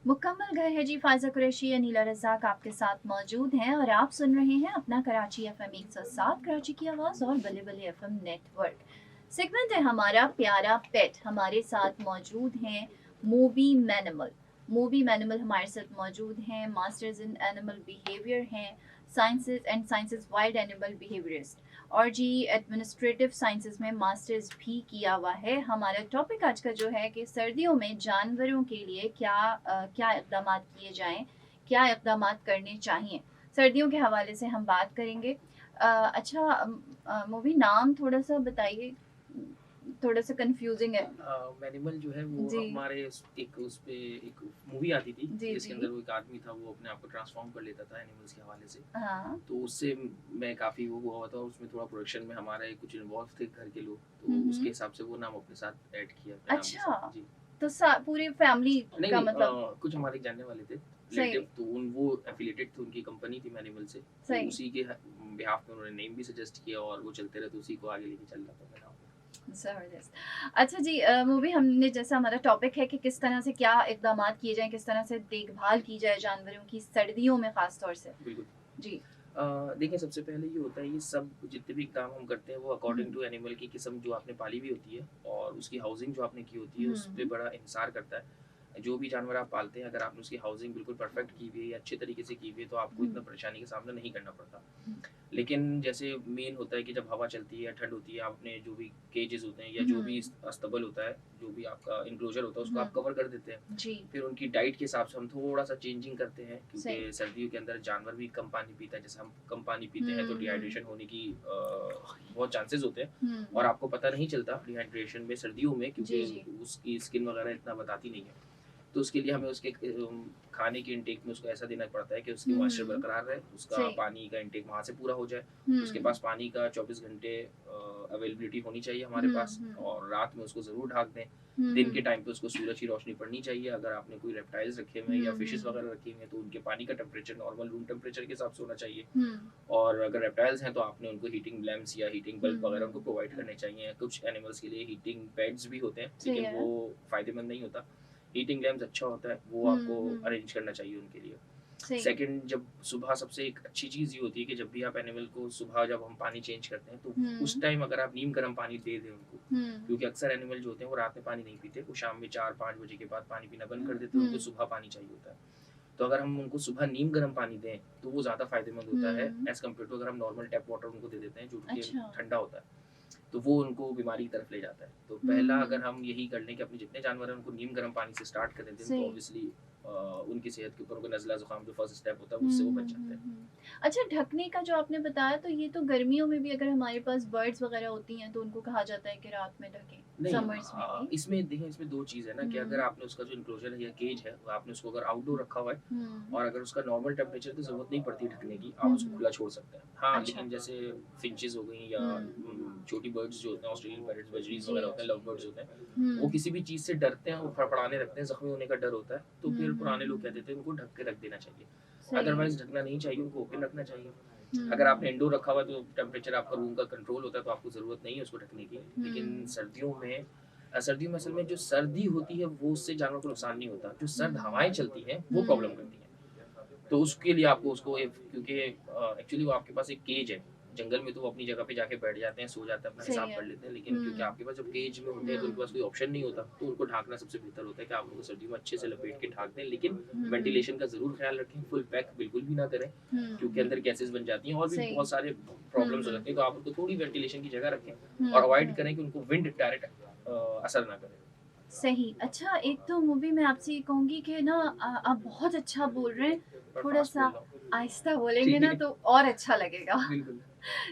मुकम्मल घर है जी। फ़ाइज़ा कुरैशी, अनीला रज़ाक आपके साथ मौजूद हैं और आप सुन रहे हैं अपना कराची एफ़एम 107 कराची की आवाज़ और बल्ले बल्ले एफ़एम नेटवर्क। सेगमेंट है हमारा प्यारा पेट। हमारे साथ मौजूद हैं मूवी मैनिमल। मूवी मैनिमल हमारे साथ मौजूद हैं। मास्टर्स इन एनिमल बिहेवियर हैं, sciences and sciences wild animal behaviourist, और जी एडमिनिस्ट्रेटिव साइंसेस में मास्टर्स भी किया हुआ है। हमारा टॉपिक आज का जो है कि सर्दियों में जानवरों के लिए क्या इक़दाम किए जाएं, क्या इक़दाम करने चाहिए। सर्दियों के हवाले से हम बात करेंगे। अच्छा, मूवी नाम थोड़ा सा बताइए, थोड़ा सा कंफ्यूजिंग है। मैनिमल जो है वो जी हमारे एक उस पे एक मूवी आती थी जी जिसके जी। अंदर वो एक आदमी था, वो अपने आप को ट्रांसफॉर्म कर लेता था एनिमल्स के हवाले से। हाँ। तो उससे मैं काफ़ी वो हुआ था, उसमें थोड़ा प्रोडक्शन में हमारे कुछ इन्वॉल्व थे घर के लोग, तो उसके हिसाब से वो नाम अपने साथ ऐड किया अपने नाम के अच्छा, साथ। जी। तो पूरी फैमिली नहीं का नहीं, मतलब। कुछ हमारे जानने वाले थे सही। रिलेटिव, तो उन वो एफिलिएटेड थे, उनकी कंपनी थी एनिमल से, तो सही। उसी के बिहाफ में उन्होंने नेम भी सजेस्ट किया और वो चलते रहे, तो उसी को आगे लेके चल रहा था मेरा। ज़बरदस्त। अच्छा जी, मूवी हमने जैसा हमारा टॉपिक है कि किस तरह से क्या इक़दामात किए जाएँ, किस तरह से देखभाल की जाए जानवरों की सर्दियों में ख़ास तौर से। बिल्कुल। जी। देखिए, सबसे पहले ये होता है, ये सब जितने भी काम हम करते हैं वो हुँ, अकॉर्डिंग टू एनिमल की किस्म जो आपने पाली हुई होती है और उसकी हाउसिंग जो आपने की होती है उस पे हुँ, बड़ा इन्हिसार करता है। जो भी जानवर आप पालते हैं, अगर आपने उसकी हाउसिंग बिल्कुल परफेक्ट की हुई है या अच्छे तरीके से की हुई है, तो आपको हुँ, इतना परेशानी का सामना नहीं करना पड़ता। हुँ, लेकिन जैसे मेन होता है कि जब हवा चलती है या ठंड होती है, आपने जो भी केजेस होते हैं या जो भी हुँ, अस्तबल होता है, जो भी आपका इनक्लोजर होता है, उसको हुँ, आप कवर कर देते हैं। जी, फिर उनकी डाइट के हिसाब से हम थोड़ा-सा चेंजिंग करते हैं, सही। क्योंकि सर्दियों के अंदर जानवर भी कम पानी पीता है। जैसे हम कम पानी पीते हैं तो हुँ, हुँ, डिहाइड्रेशन होने की बहुत चांसेस होते हैं हुँ, और हुँ, आपको पता नहीं चलता डिहाइड्रेशन में सर्दियों में, जी, क्योंकि जी। उसकी स्किन वगैरह इतना बताती नहीं है। तो उसके लिए हमें उसके खाने के इंटेक में उसको ऐसा देना पड़ता है कि उसकी हुँ, मॉइस्चर हुँ, बरकरार रहे, उसका सही। पानी का इंटेक वहाँ से पूरा हो जाए। उसके हुँ, पास पानी का 24 घंटे अवेलेबिलिटी होनी चाहिए हमारे हुँ, पास, हुँ, और रात में उसको ज़रूर ढाक दें। हुँ, दिन के हुँ, टाइम पे उसको सूरज की रोशनी पड़नी चाहिए। अगर आपने कोई रेप्टाइल्स रखे हुए हैं हुँ, या हुँ, फिशेज़ हुँ, वगैरह रखे हुए हैं, तो उनके पानी का टेम्परेचर नॉर्मल रूम टेम्परेचर के हिसाब से होना चाहिए। हुँ, और अगर रेप्टाइल्स हैं तो आपने उनको हीटिंग लैम्प्स या हीटिंग हुँ, बल्ब वगैरह उनको हुँ, प्रोवाइड करने चाहिए। कुछ एनिमल्स के लिए हीटिंग बेड्स भी होते हैं, सही लेकिन वो है। फ़ायदेमंद नहीं होता। हीटिंग लैम्प्स अच्छा होता है, वो हुँ, आपको हुँ, अरेंज करना चाहिए उनके लिए। सही। सेकंड, जब सुबह सबसे एक अच्छी चीज़ ये होती है कि जब भी आप एनिमल को सुबह जब हम पानी चेंज करते हैं, तो उस हुँ, टाइम अगर आप नीम गर्म पानी दे दें उनको, हुँ, क्योंकि अक्सर एनिमल जो होते हैं वो रात में पानी नहीं पीते, वो शाम में 4-5 बजे के बाद पानी पीना बंद कर देते हैं, हुँ, उनको सुबह पानी चाहिए होता है। तो अगर हम उनको सुबह नीम गर्म पानी दें, तो वो ज़्यादा फ़ायदेमंद होता है हुँ, एज़ कम्पेयर टू अगर हम नॉर्मल टैप वाटर उनको दे देते हैं, जो कि अच्छा। ठंडा होता है। तो वो उनको बीमारी की तरफ ले जाता है। तो पहला हुँ, अगर हम यही कर लें कि अपने जितने जानवर हैं उनको नीम गर्म पानी से स्टार्ट कर देते हैं, तो सही। ऑब्वियसली उनकी सेहत के ऊपर उनका नज़ला ज़ुकाम जो फर्स्ट स्टेप होता है हुँ, उससे वो हुँ, बच जाते हुँ, हैं। हुँ। अच्छा, ढकने का जो आपने बताया, तो ये तो गर्मियों में भी अगर हमारे पास बर्ड्स वग़ैरह होती हैं तो उनको कहा जाता है कि रात में ढकें, नहीं, समर्स में भी। इसमें देखिए, इसमें 2 चीज़ है ना, कि अगर हुँ, आपने उसका जो एन्क्लोज़र है या केज है, वो आपने उसको अगर आउटडोर रखा हुआ है हुँ, और अगर उसका नॉर्मल टेम्परेचर, तो ज़रूरत नहीं पड़ती ढकने की, आप हुँ, उसको हुँ। खुला छोड़ सकते हैं। हाँ, अच्छा। लेकिन जैसे फिंचेस हो गई या हुँ, छोटी बर्ड्स जो होते हैं, ऑस्ट्रेलियन पैरट्स, बजरीज़ जी, वगैरह होते हैं, जी। लव बर्ड्स होते हैं, वो हुँ, किसी भी चीज़ से डरते हैं, वो फड़फड़ाने लगते हैं, ज़ख्मी होने का डर होता है, तो हुँ, फिर हुँ, पुराने लोग कहते हुँ। थे उनको ढक के रख देना चाहिए। सही है। अदरवाइज़ ढकना नहीं चाहिए, उनको ओपन रखना चाहिए। हुँ, अगर आपने हुँ, इंडोर रखा हुआ है, तो टेम्परेचर आपका रूम का कंट्रोल होता है, तो आपको ज़रूरत नहीं है उसको ढकने की। लेकिन हुँ, सर्दियों में असल में जो सर्दी होती है वो उससे जानवर को नुकसान नहीं होता, जो सर्द हवाएँ हुँ, चलती हैं वो प्रॉब्लम हुँ, करती हैं। तो उसके लिए आपको उसको क्योंकि एक्चुअली वो आपके पास एक केज है, जंगल में तो वो अपनी जगह पे जाके बैठ जाते हैं, सो जाते हैं, अपना सही हिसाब कर है। लेते हैं, लेकिन क्योंकि हुँ, आपके पास जब केज में होते हैं तो उनके पास हुँ, कोई ऑप्शन नहीं होता, तो उनको ढाँकना सबसे बेहतर होता है कि आप उनको सर्दियों में अच्छे से लपेट के ढाँक दें, लेकिन हुँ, वेंटिलेशन का ज़रूर ख़्याल रखें, फुल पैक बिल्कुल भी ना करें, हुँ, क्योंकि अंदर हुँ, गैसेज़ बन जाती हैं और भी सही। बहुत सारे हुँ, प्रॉब्लम्स हो हुँ, जाती हैं, तो आप उनको थोड़ी वेंटिलेशन की जगह रखें हुँ, और अवॉइड हुँ। करें कि उनको विंड डायरेक्ट असर ना करे। सही। अच्छा, एक तो मूवी मैं आपसे ये कहूँगी कि ना, आप बहुत अच्छा बोल रहे हैं, मैं फास्ट थोड़ा-सा बोल रहा हूँ। आहिस्ता बोलेंगे ठीक ना है, तो और अच्छा लगेगा। बिल्कुल।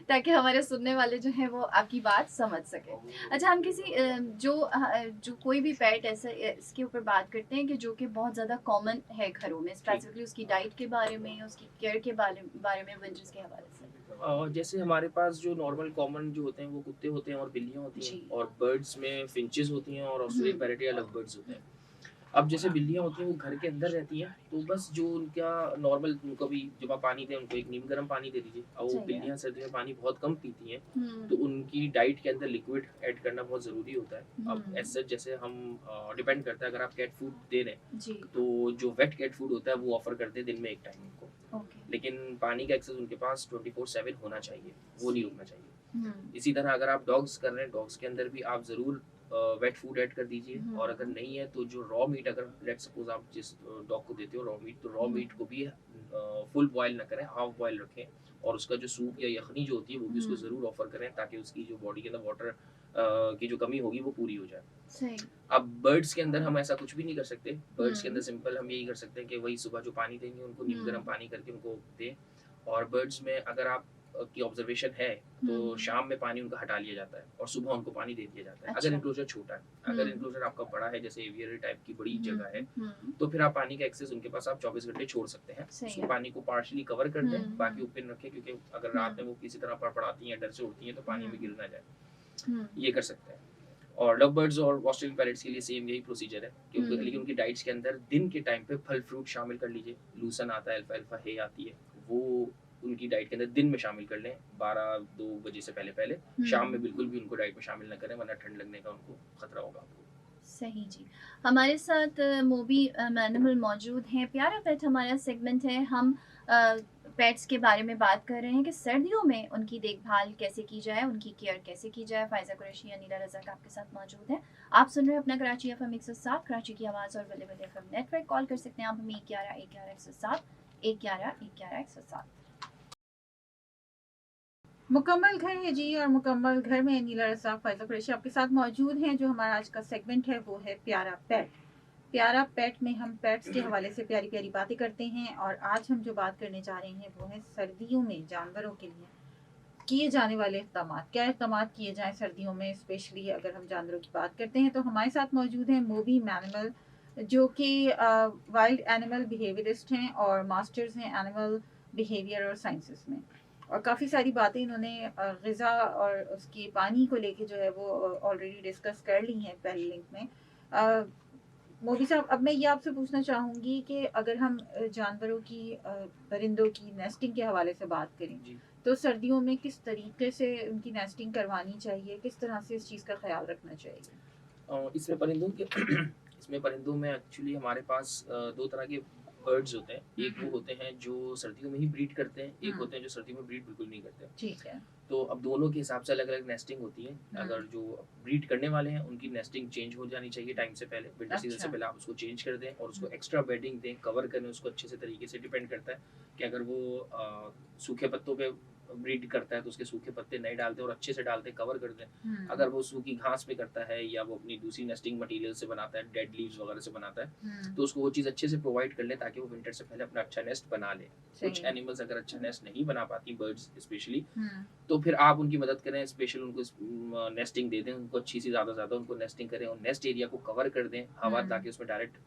ताकि हमारे सुनने वाले जो हैं वो आपकी बात समझ सकें। अच्छा, हम किसी जो कोई भी पेट ऐसा इसके ऊपर बात करते हैं कि जो कि बहुत ज़्यादा कॉमन है घरों में, ठीक। स्पेसिफिकली उसकी डाइट के बारे में, उसकी केयर के बारे में विंटर्स के हवाले से। जैसे हमारे पास जो नॉर्मल कॉमन जो होते हैं वो कुत्ते होते हैं और बिल्लियाँ होती हैं, जी। और बर्ड्स में फिंचेस होती हैं और हुँ, ऑस्ट्रेलियन पैरेट या लव बर्ड्स होते हैं। अब जैसे बिल्लियाँ होती हैं वो घर के अंदर रहती हैं, तो बस जो उनका नॉर्मल उनको भी जब आप पानी दें उनको एक नीम गर्म पानी दे दीजिए। अब वो सही है। बिल्लियाँ सर्दियों में पानी बहुत कम पीती हैं, तो हुँ, उनकी डाइट के अंदर लिक्विड ऐड करना बहुत ज़रूरी होता है। अब हुँ, एज़ सच जैसे हम डिपेंड करता है अगर आप कैट फूड दे रहे हैं, जी, तो जो वेट कैट फूड होता है वो ऑफ़र करते हैं दिन में 1 टाइम उनको। ओके, लेकिन पानी का एक्सेस उनके पास 24/7 होना चाहिए, वो नहीं जी, रुकना चाहिए। हुँ, इसी तरह अगर आप डॉग्स कर रहे हैं, डॉग्स के अंदर भी आप ज़रूर वेट फूड ऐड कर दीजिए और अगर हुँ, नहीं है तो जो रॉ मीट अगर लेट्स सपोज़ आप जिस डॉग को देते हो रॉ मीट, तो रॉ हुँ, मीट को भी फुल बॉयल ना करें, हाफ बॉयल रखें और उसका जो सूप या यखनी जो होती है वो भी उसको हुँ, ज़रूर ऑफ़र करें ताकि उसकी जो बॉडी के अंदर वाटर की जो कमी होगी वो पूरी हो जाए। सही, अब बर्ड्स के अंदर हम ऐसा कुछ भी नहीं कर सकते। बर्ड्स के अंदर हुँ, सिंपल हम यही कर सकते हैं कि वही सुबह जो पानी देंगे उनको नीम गर्म हुँ, पानी करके उनको दें और बर्ड्स में अगर आप की ऑब्जर्वेशन है तो हुँ, शाम में पानी उनका हटा लिया जाता है और सुबह उनको पानी दे दिया जाता है। अगर अच्छा, एंक्लोजर छोटा है, अगर हुँ, एंक्लोजर आपका बड़ा है जैसे एवियरी टाइप की बड़ी हुँ, जगह है, हुँ, तो फिर आप पानी का एक्सेस उनके पास आप 24 घंटे छोड़ सकते हैं। सही उसको है, पानी को पार्शियली कवर कर हुँ, दें, बाकी हुँ, ओपन रखें क्योंकि अगर हुँ, रात में वो किसी तरह फड़फड़ाती हैं, डर से उड़ती हैं तो पानी में हुँ, गिर ना जाए। हुँ, ये कर सकते हैं। और लव बर्ड्स और ऑस्ट्रेलियन पैरेट्स के लिए सेम यही प्रोसीजर है कि उनको लेकिन हुँ, उनकी डाइट्स के अंदर दिन के टाइम पे फल फ्रूट शामिल कर लीजिए। लूसन आता है, अल्फाल्फा हे आती है, वो उनकी डाइट के अंदर दिन में शामिल कर लें 12-2 बजे से पहले-पहले। शाम में हुँ, बिल्कुल भी उनको डाइट में शामिल ना करें वरना ठंड लगने का उनको खतरा होगा आपको। सही जी। हमारे साथ मोबी एनिमल मौजूद हैं, प्यारा पेट हमारा सेगमेंट है, हम पेट्स के बारे में बात कर रहे हैं कि सर्दियों में उनकी देखभाल कैसे की जाए, उनकी केयर कैसे की जाए। फ़ाइज़ा कुरैशी, अनीला रज़ाक आपके साथ मौजूद हैं। आप सुन रहे हैं अपना कराची एफ़एम 107 कराची की आवाज़ और वली-वली एफ़एम नेटवर्क। कॉल कर सकते हैं आप हमें 11-11-107 11-11-107। मुकम्मल घर है जी और मुकम्मल घर में नीला रज़ाक फ़ाइज़ा कुरैशी आपके साथ मौजूद हैं। जो हमारा आज का सेगमेंट है वो है प्यारा पेट। प्यारा पेट में हम पेट्स के हवाले से प्यारी प्यारी बातें करते हैं और आज हम जो बात करने जा रहे हैं वो है सर्दियों में जानवरों के लिए किए जाने वाले इक़दामात। क्या इक़दामात किए जाएँ सर्दियों में, स्पेशली अगर हम जानवरों की बात करते हैं। तो हमारे साथ मौजूद हैं मोबी मैनिमल, जो कि वाइल्ड एनिमल बिहेवियरिस्ट हैं और मास्टर्स हैं एनिमल बिहेवियर और साइंसेस में। और काफ़ी सारी बातें इन्होंने ग़िज़ा और उसकी पानी को लेके जो है वो ऑलरेडी डिस्कस कर ली हैं पहले लिंक में। अ, मोदी साहब, अब मैं ये आपसे पूछना चाहूँगी कि अगर हम जानवरों की परिंदों की नेस्टिंग के हवाले से बात करें, जी। तो सर्दियों में किस तरीके से उनकी नेस्टिंग करवानी चाहिए? किस तरह से इस चीज़ का ख़्याल रखना चाहिए? इसमें परिंदों के इसमें परिंदों में एक्चुअली हमारे पास 2 तरह के बर्ड्स होते हैं। हुँ, एक वो हुँ। होते हैं जो सर्दियों में ही ब्रीड करते हैं, एक हुँ, होते हैं जो सर्दियों में ब्रीड बिल्कुल नहीं करते। ठीक है। तो अब दोनों के हिसाब से अलग-अलग नेस्टिंग होती है। हुँ, अगर जो ब्रीड करने वाले हैं, उनकी नेस्टिंग चेंज हो जानी चाहिए टाइम से पहले। विंटर सीज़न से अच्छा। पहले आप उसको चेंज कर दें और उसको हुँ, एक्स्ट्रा बेडिंग दें, कवर करें उसको अच्छे से तरीके से। डिपेंड करता है कि अगर वो सूखे पत्तों पे ब्रीड करता है, तो उसके सूखे पत्ते नहीं डालते और अच्छे से डालते, कवर कर दें। हुँ, अगर वो सूखी घास पे करता है या वो अपनी दूसरी नेस्टिंग मटीरियल से बनाता है, डेड लीव्स वगैरह से बनाता है, हुँ, तो उसको वो चीज़ अच्छे से प्रोवाइड कर लें ताकि वो विंटर से पहले अपना अच्छा नेस्ट बना ले। सही कुछ है। एनिमल्स अगर अच्छा नेस्ट नहीं बना पाती, बर्ड्स स्पेशली, हुँ, तो फिर आप उनकी मदद करें, स्पेशल उनको नेस्टिंग दे दें, उनको अच्छी सी ज़्यादा से ज़्यादा उनको नेस्टिंग करें और नेस्ट एरिया को कवर कर दें, हवा हुँ, ताकि उसमें डायरेक्ट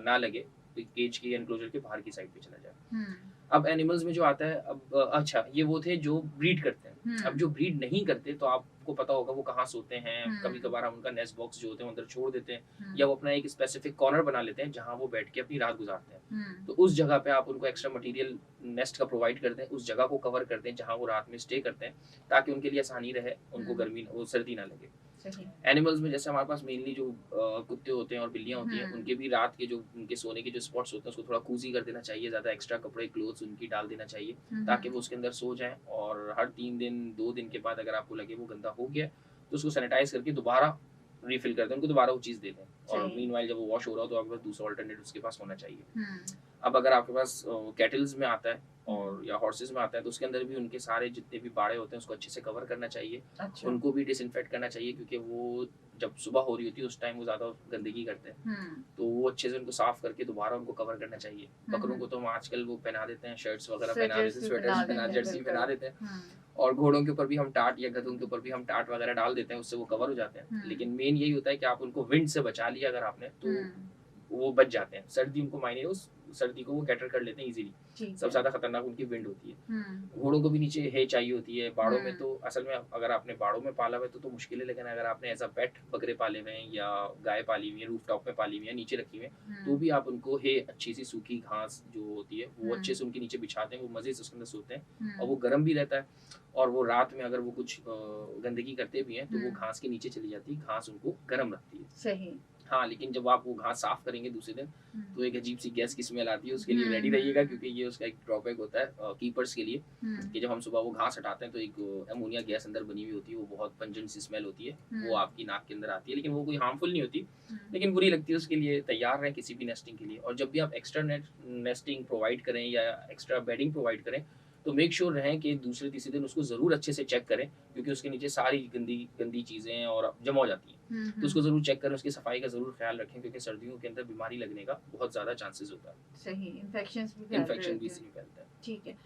ना लगे, तो केज की एनक्लोजर के बाहर की साइड पे चला जाए। हुँ, अब एनिमल्स में जो आता है अब अच्छा ये वो थे जो ब्रीड करते हैं। हुँ, अब जो ब्रीड नहीं करते तो आपको पता होगा वो कहाँ सोते हैं, हुँ, कभी-कभार हम उनका नेस्ट बॉक्स जो होते हैं वो अंदर छोड़ देते हैं हुँ, या वो अपना एक स्पेसिफिक कॉर्नर बना लेते हैं जहाँ वो बैठ के अपनी रात गुज़ारते हैं। हुँ, तो उस जगह पे आप उनको एक्स्ट्रा मटीरियल नेस्ट का प्रोवाइड कर दें, उस जगह को कवर कर दें जहाँ वो रात में स्टे करते हैं, ताकि उनके लिए आसानी रहे, उनको हुँ, गर्मी वो सर्दी ना लगे। सही। एनिमल्स में जैसे हमारे पास मेनली जो कुत्ते होते हैं और बिल्लियाँ होती हैं, हुँ, उनके भी रात के जो उनके सोने के जो स्पॉट्स होते हैं, उसको थोड़ा कूज़ी कर देना चाहिए, ज़्यादा एक्स्ट्रा कपड़े, क्लोथ्स उनकी डाल देना चाहिए, हुँ, ताकि हुँ, वो उसके अंदर सो जाएँ और हर 3 दिन, 2 दिन के बाद अगर आपको लगे वो गंदा हो गया, तो उसको सैनिटाइज़ करके दोबारा रिफ़िल कर दें, उनको दोबारा वो चीज़ दे दें और सही। मीनवाइल जब वो वॉश हो रहा हो, तो आपके पास दूसरा अल्टरनेट उसके पास होना चाहिए। हुँ, अब अगर आपके पास कैटल्स में आता है हुँ, और या हॉर्सेस में आता है तो उसके अंदर भी उनके सारे जितने भी बाड़े होते हैं उसको अच्छे से कवर करना चाहिए। अच्छा। उनको भी डिसइंफेक्ट करना चाहिए क्योंकि वो जब सुबह हो रही होती है उस टाइम वो ज़्यादा गंदगी करते हैं। हुँ, तो वो अच्छे से उनको साफ करके दोबारा उनको कवर करना चाहिए। हुँ, बकरों को हुँ। तो हम आजकल वो पहना देते हैं, शर्ट्स वगैरह पहना देते हैं, जर्सी स्वेटर्स बना पहना देते हैं, जर्सी पहना बिल्कुल। देते हैं हुँ, और घोड़ों के ऊपर भी हम टाट या गधों के ऊपर भी हम टाट वगैरह डाल देते हैं, उससे वो कवर हो जाते हैं। हुँ, लेकिन मेन यही होता है कि आप उनको विंड से बचा लिया अगर आपने तो हुँ, वो बच जाते हैं। सर्दी उनको मायने उस सर्दी को वो कैटर कर लेते हैं इजीली। ठीक सबसे है। ज़्यादा खतरनाक उनकी विंड होती है। हम्म। घोड़ों को भी नीचे है चाहिए होती है। बाड़ों में हम्म। तो असल में अगर आपने बाड़ों में पाला हुआ है तो मुश्किल है, लेकिन अगर आपने एज़ अ पेट बकरे पाले हुए हैं या गाय पाली हुई है, रूफटॉप में पाली हुई है, नीचे रखी हुई है, तो हम्म। भी आप उनको है अच्छी सी सूखी घास जो होती है वो अच्छे हम्म। से उनके नीचे बिछाते हैं, वो मज़े से उसके अंदर सोते हैं और हम्म। वो गर्म भी रहता है। और वो रात में अगर वो कुछ गंदगी करते भी हैं तो वो हम्म। घास के नीचे चली जाती है, घास उनको गर्म रखती है। सही। हाँ, लेकिन जब आप वो घास साफ करेंगे दूसरे दिन हम्म। तो एक अजीब-सी गैस की स्मेल आती है, उसके लिए रेडी हम्म। रहिएगा क्योंकि ये उसका एक ड्रॉबैक होता है कीपर्स के लिए हम्म। कि जब हम सुबह वो घास हटाते हैं तो एक अमोनिया गैस अंदर बनी हुई होती है, वो बहुत पंजेंट सी स्मेल होती है, वो आपकी नाक के अंदर आती है, लेकिन वो कोई हार्मफुल नहीं होती, लेकिन बुरी लगती है। उसके लिए तैयार रहें किसी भी नेस्टिंग के लिए। और जब भी आप एक्स्ट्रा नेस्टिंग प्रोवाइड करें या एक्स्ट्रा बेडिंग प्रोवाइड करें तो मेक श्योर रहें कि दूसरे तीसरे दिन उसको ज़रूर अच्छे से चेक करें, क्योंकि उसके नीचे सारी गंदी गंदी चीज़ें और जमा हो जाती हैं। तो उसको ज़रूर चेक करें, उसकी सफाई का ज़रूर ख्याल रखें, क्योंकि सर्दियों के अंदर बीमारी लगने का बहुत ज़्यादा चांसेस होता है। सही, इन्फेक्शंस भी फैलते इन्फेक्शन भी रहते हैं। इसी में फैलता है। ठीक है।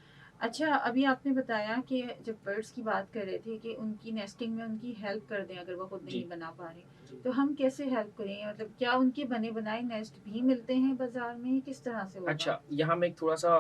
अच्छा, अभी आपने बताया कि जब बर्ड्स की बात कर रहे थे कि उनकी नेस्टिंग में उनकी हेल्प कर दें अगर वो खुद जी। नहीं बना पा रहे, जी। तो हम कैसे हेल्प करें? मतलब क्या उनके बने बनाए नेस्ट भी मिलते हैं बाजार में? किस तरह से होगा? अच्छा, यहाँ मैं एक थोड़ा-सा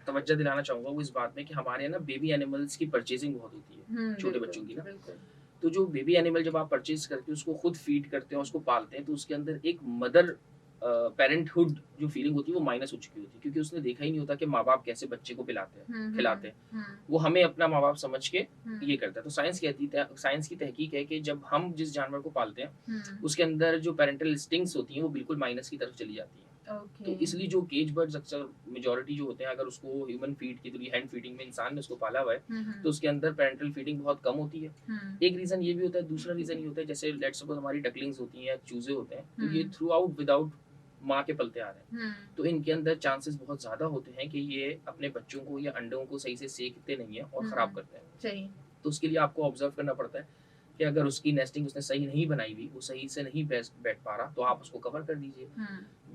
तवज्जो दिलाना चाहूँगा वो इस बात में कि हमारे यहाँ ना बेबी एनिमल्स की परचेज़िंग बहुत होती है, छोटे बिल्कुल, बच्चों की ना। बिल्कुल। तो जो बेबी एनिमल जब आप परचेज़ करके उसको खुद फीड करते हैं, उसको पालते हैं, तो उसके अंदर एक मदर पेरेंटहुड जो फीलिंग होती है वो माइनस हो चुकी होती है, क्योंकि उसने देखा ही नहीं होता कि माँ-बाप कैसे बच्चे को पिलाते हैं, खिलाते हैं। हुँ, वो हमें अपना माँ-बाप समझ के हुँ, ये करता है। तो साइंस की तहकीक है कि जब हम जिस जानवर को पालते हैं, हुँ। उसके अंदर जो पैरेंटल इंस्टिंक्ट्स होती हैं वो बिल्कुल माइनस की तरफ चली जाती हैं। तो ओके। इसलिए जो केज बर्ड्स अक्सर मेजॉरिटी जो होते हैं, अगर उसको ह्यूमन फीड के थ्रू हैंड फीडिंग में इंसान ने उसको पाला हुआ है, तो उसके अंदर पैरेंटल फीडिंग बहुत कम होती है। एक रीज़न ये भी होता है, दूसरा रीज़न ये होता है जैसे लेट्स सपोज़ हमारी डकलिंग्स होती हैं, चूज़े होते हैं, तो ये थ्रू आउट विदाउट माँ के पलते आ रहे हैं। तो इनके अंदर चांसेस बहुत ज़्यादा होते हैं कि ये अपने बच्चों को या अंडों को सही से सेकते नहीं हैं और ख़राब करते हैं। सही। तो उसके लिए आपको ऑब्जर्व करना पड़ता है कि अगर उसकी नेस्टिंग उसने सही नहीं बनाई हुई, वो सही से नहीं बैठ पा रहा, तो आप उसको कवर कर दीजिए।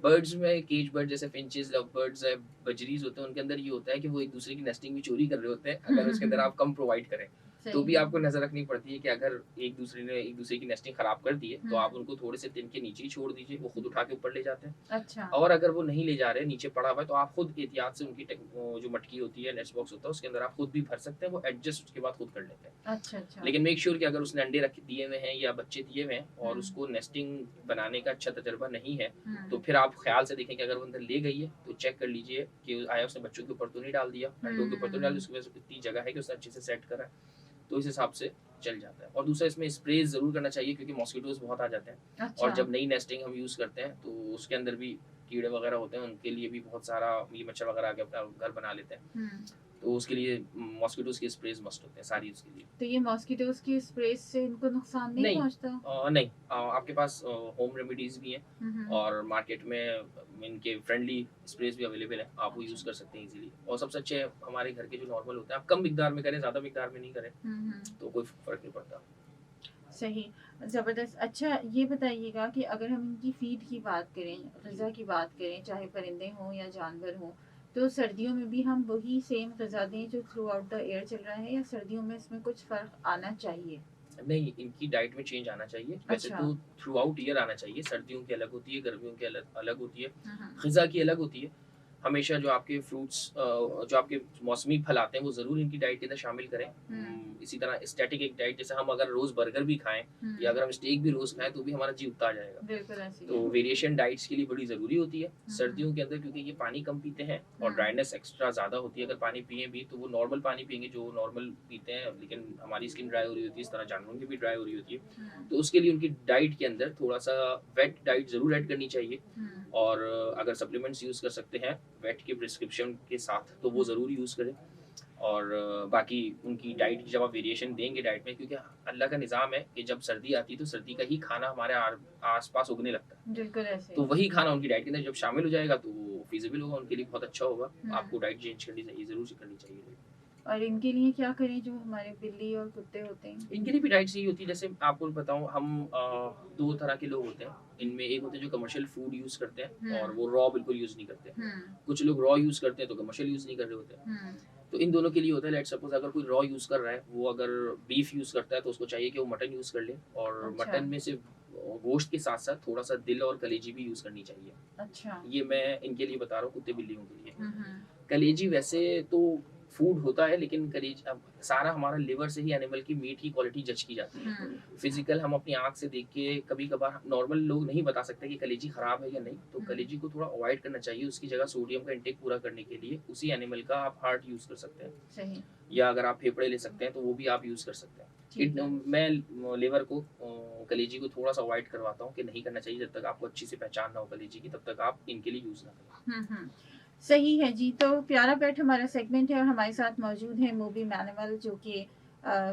बर्ड्स में केज बर्ड जैसे फिंचेस, लव बर्ड्स है, बजरीज होते हैं, उनके अंदर ये होता है कि वो एक दूसरे की नेस्टिंग भी चोरी कर रहे होते हैं, अगर उसके अंदर आप कम प्रोवाइड करें। तो भी आपको नजर रखनी पड़ती है कि अगर एक दूसरे ने एक दूसरे की नेस्टिंग खराब कर दी है तो आप उनको थोड़े से टिन के नीचे ही छोड़ दीजिए, वो खुद उठा के ऊपर ले जाते हैं। अच्छा। और अगर वो नहीं ले जा रहे, नीचे पड़ा हुआ है, तो आप खुद एहतियात से उनकी जो मटकी होती है, नेस्ट बॉक्स होता है, उसके अंदर आप खुद भी भर सकते हैं, वो एडजस्ट उसके बाद खुद कर लेते हैं। अच्छा, अच्छा। लेकिन मेक श्योर कि अगर उसने अंडे रख दिए हुए हैं या बच्चे दिए हुए हैं और उसको नेस्टिंग बनाने का अच्छा तजर्बा नहीं है, तो फिर आप ख्याल से देखें कि अगर वो अंदर ले गई है तो चेक कर लीजिए कि आया उसने बच्चों के ऊपर तो नहीं डाल दिया, अंडों के ऊपर तो नहीं डाल, उसकी वजह से इतनी जगह है कि उसने अच्छे से सेट करा है, तो इस हिसाब से चल जाता है। और दूसरा इसमें स्प्रे ज़रूर करना चाहिए, क्योंकि मॉस्किटोज बहुत आ जाते हैं। अच्छा। और जब नई नेस्टिंग हम यूज़ करते हैं तो उसके अंदर भी कीड़े वगैरह होते हैं, उनके लिए भी बहुत सारा ये मच्छर वगैरह आके अपना घर बना लेते हैं, तो उसके लिए मॉस्किटोज के स्प्रेज मस्ट होते हैं सारी उसके लिए। तो ये मॉस्किटोज की स्प्रे से इनको नुकसान नहीं पहुंचता? नहीं, आपके पास होम रेमेडीज भी हैं और मार्केट में इनके फ्रेंडली स्प्रेज भी अवेलेबल है, आप वो यूज़ कर सकते हैं इजीली। और सबसे अच्छे हमारे घर के जो नॉर्मल होते हैं, आप कम मिकदार में करें, ज़्यादा मिकदार में नहीं करें, तो कोई फ़र्क नहीं पड़ता। सही, ज़बरदस्त। अच्छा, ये बताइएगा कि अगर हम इनकी फीड की बात करें, ग़िज़ा की बात करें, चाहे परिंदे हों या जानवर हों, तो सर्दियों में भी हम वही सेम ग़िज़ा दें जो थ्रू आउट द ईयर चल रहा है, या सर्दियों में इसमें कुछ फ़र्क आना चाहिए? नहीं, इनकी डाइट में चेंज आना चाहिए। वैसे अच्छा। तो थ्रू आउट ईयर आना चाहिए, सर्दियों की अलग होती है, गर्मियों की अलग होती है, हम्म। ग़िज़ा की अलग होती है। हमेशा जो आपके फ्रूट्स जो आपके मौसमी फल आते हैं वो ज़रूर इनकी डाइट के अंदर शामिल करें। इसी तरह स्टैटिक एक डाइट, जैसे हम अगर रोज़ बर्गर भी खाएं या अगर हम स्टेक भी रोज़ खाएं तो भी हमारा जी उगता जाएगा। बिल्कुल ऐसे ही तो है। वेरिएशन डाइट्स के लिए बड़ी ज़रूरी होती है सर्दियों के अंदर, क्योंकि ये पानी कम पीते हैं और ड्राइनेस एक्स्ट्रा ज़्यादा होती है। अगर पानी पिए भी तो वो नॉर्मल पानी पिएंगे जो नॉर्मल पीते हैं, लेकिन हमारी स्किन ड्राई हो रही होती है, इस तरह जानवरों की भी ड्राई हो रही होती है। तो उसके लिए उनकी डाइट के अंदर थोड़ा सा वेट डाइट ज़रूर ऐड करनी चाहिए। और अगर सप्लीमेंट्स यूज़ कर सकते हैं वेट के प्रिस्क्रिप्शन के साथ तो वो ज़रूर यूज़ करें। और बाकी उनकी डाइट की जब आप वेरिएशन देंगे डाइट में, क्योंकि अल्लाह का निज़ाम है कि जब सर्दी आती है तो सर्दी का ही खाना हमारे आस-पास उगने लगता है। बिल्कुल ऐसे। तो वही खाना उनकी डाइट के अंदर जब शामिल हो जाएगा तो वो फिज़िबल होगा, उनके लिए बहुत अच्छा होगा। आपको डाइट चेंज करनी चाहिए, ज़रूर से करनी चाहिए। और इनके लिए क्या करें जो हमारे बिल्ली और कुत्ते होते हैं? इनके लिए भी डाइट सही होती है। जैसे आपको बताऊँ, हम 2 तरह के लोग होते हैं। इनमें एक होते हैं जो कमर्शियल फूड यूज़ करते हैं और वो रॉ बिल्कुल यूज़ नहीं करते। कुछ लोग रॉ यूज़ करते हैं तो कमर्शियल यूज़ नहीं कर रहे होते हैं। तो इन दोनों के लिए होता है, लेट्स सपोज़ अगर कोई रॉ यूज़ कर रहा है, वो अगर बीफ यूज़ करता है तो उसको चाहिए कि वो मटन यूज़ कर ले, और अच्छा। मटन में से गोश्त के साथ साथ थोड़ा सा दिल और कलेजी भी यूज़ करनी चाहिए। अच्छा। ये मैं इनके लिए बता रहा हूँ, कुत्ते बिल्लियों के लिए। हम्म। कलेजी वैसे तो फूड होता है, लेकिन कलेजी अब सारा हमारा लिवर से ही एनिमल की मीट की क्वालिटी जज की जाती है। फिजिकल हम अपनी आंख से देख के कभी कभार नॉर्मल लोग नहीं बता सकते कि कलेजी खराब है या नहीं, तो कलेजी को थोड़ा अवॉइड करना चाहिए। उसकी जगह सोडियम का इंटेक पूरा करने के लिए उसी एनिमल का आप हार्ट यूज़ कर सकते हैं, सही। या अगर आप फेफड़े ले सकते हैं तो वो भी आप यूज़ कर सकते हैं। ठीक है। मैं लिवर को कलेजी को थोड़ा सा अवॉइड करवाता हूँ कि नहीं करना चाहिए। जब तक आपको अच्छी से पहचान ना हो कलेजी की, तब तक आप इनके लिए यूज़ ना करें। सही है जी। तो प्यारा पेट हमारा सेगमेंट है और हमारे साथ मौजूद है मोबी मैनिमल, जो कि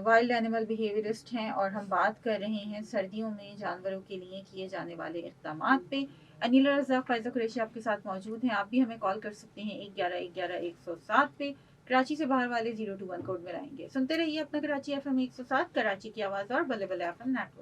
वाइल्ड एनिमल बिहेवियरिस्ट हैं, और हम बात कर रहे हैं सर्दियों में जानवरों के लिए किए जाने वाले इक़दामात पे। अनीला रज़ाक, फ़ाइज़ा कुरैशी आपके साथ मौजूद हैं। आप भी हमें कॉल कर सकते हैं 111-111-107 पे। कराची से बाहर वाले 021 कोड में आएंगे। सुनते रहिए अपना कराची FM 107, कराची की आवाज़ और बल्ले बल्ले FM नेटवर्क।